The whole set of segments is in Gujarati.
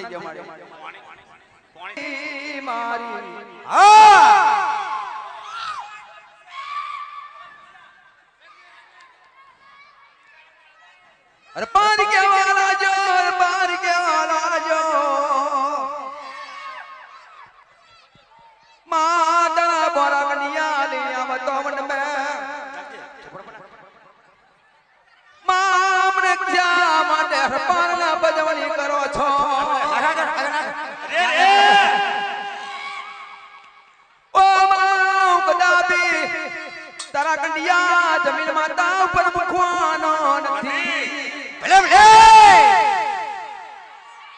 થઈ ગયો મારે મારી अरे पार के वाला जो माता बोरा बनिया लिया मतोमन में मामने क्या माते हर पार ना बजवनी करो छो ओ माऊ कदापि तारा कंडिया जमीन माता ऊपर मुखवानो નથી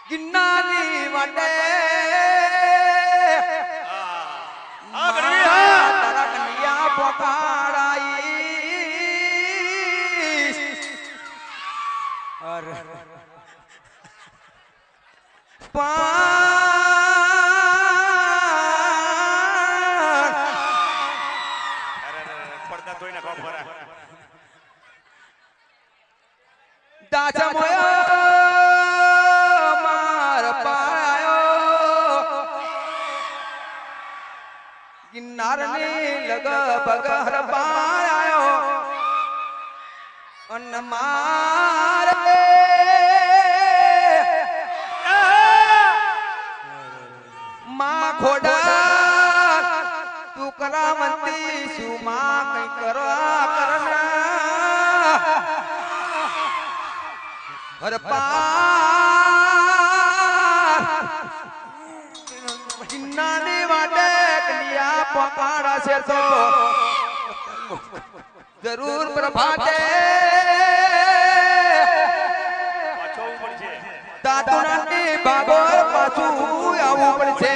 गिन्नानी वाटे तारा कन्या पकड़ाई और પડદા ધોઈને કામ કરે દાચા મોયા किन्नारने लग बगर पायो अन मारे मां खोड़ा तू करामती सु मां कई करो करना हर किन्नाने वाटे कलिया पकाड़ा से तो जरूर प्रभाते પાછો ઉપર છે दादुनाने बाबो पाछू आवू પડશે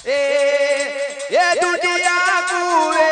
ए दुनिया कुए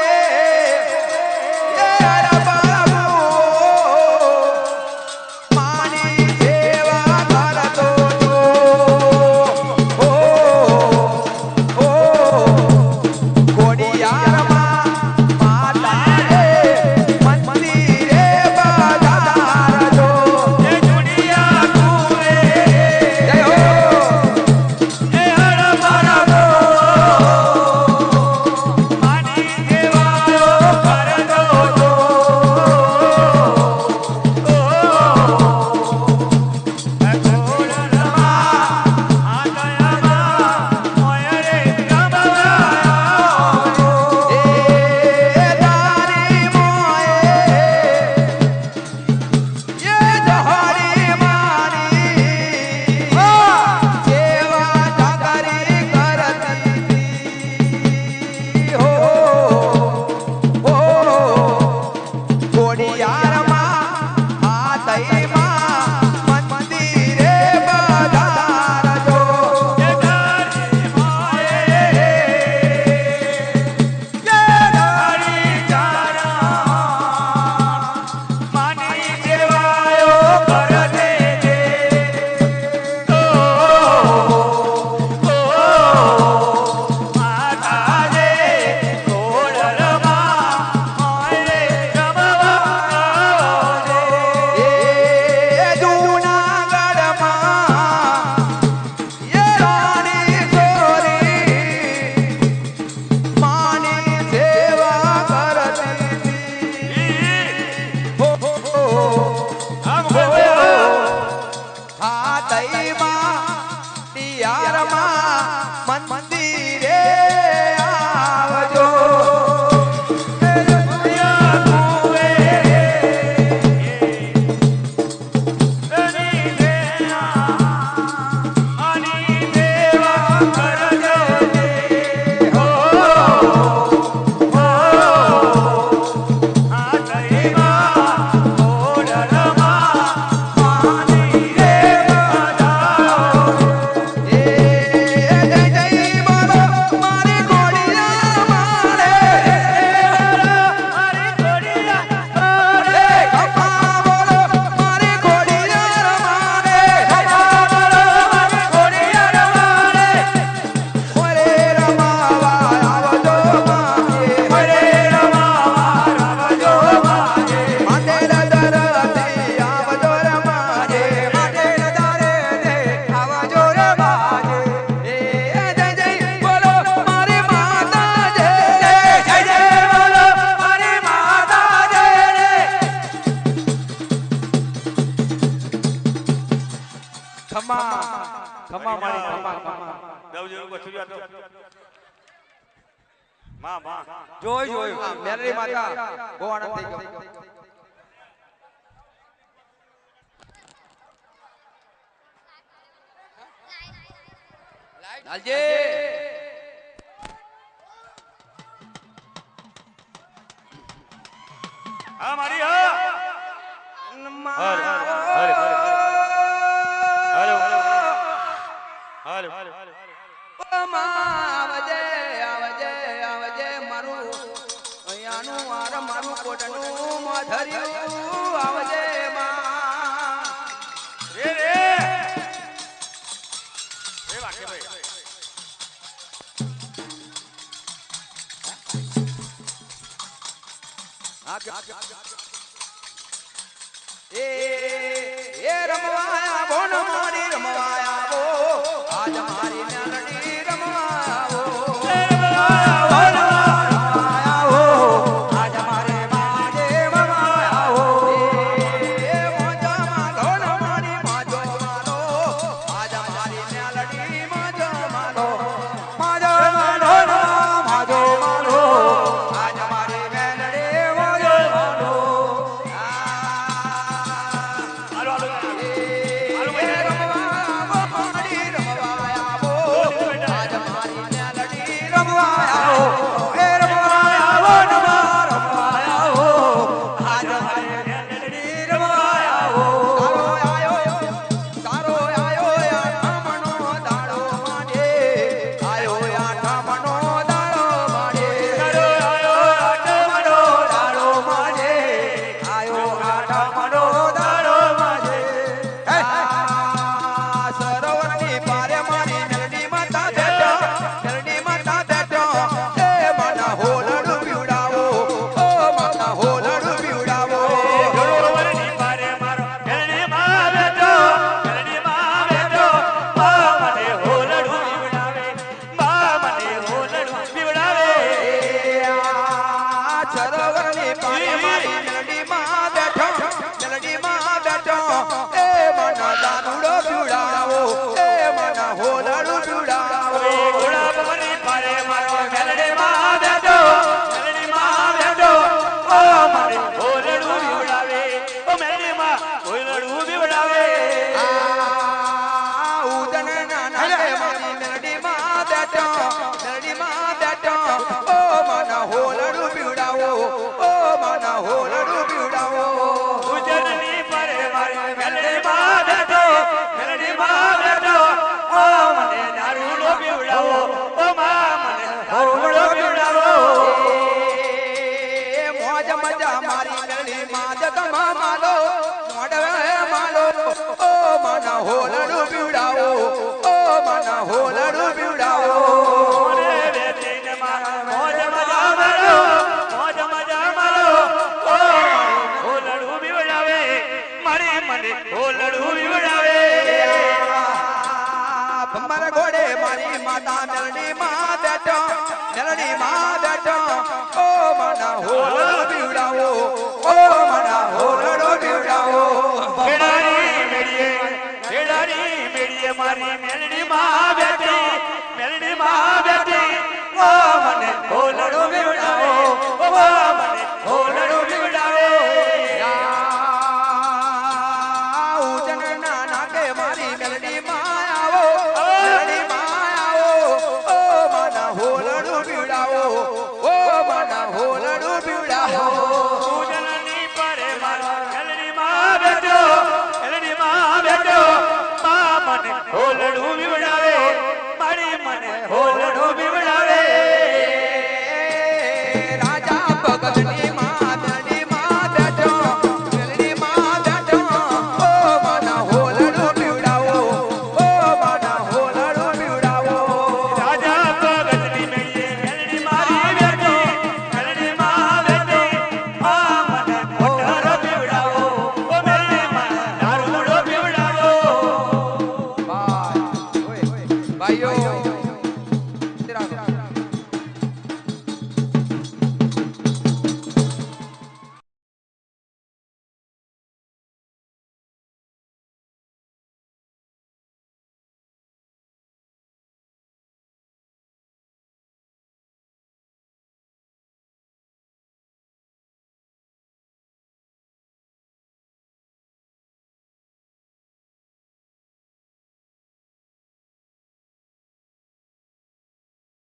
માં જોયું મેલડી માતા બહુ આનંદ થઈ ગયો. લાલજી હા મારી હા આવજે આવજે આવજે મારું અહીંયાનું આર મારું કોટનું માધર્યું આવજે માં રે રે રે વાકે ભાઈ એ રમવાયા બોન મારી રમવાયા બો આજ મારી મેલડી રમવાયા બો રમવાયા હો આજ મારે માજે રમવાયા હો એ મોજા માલો ન મારી માજો માલો આજ મારી મેલડી માજો માલો માજો માલો માજો માલો આજ મારી મેલડી માજો માલો ભાઈઓ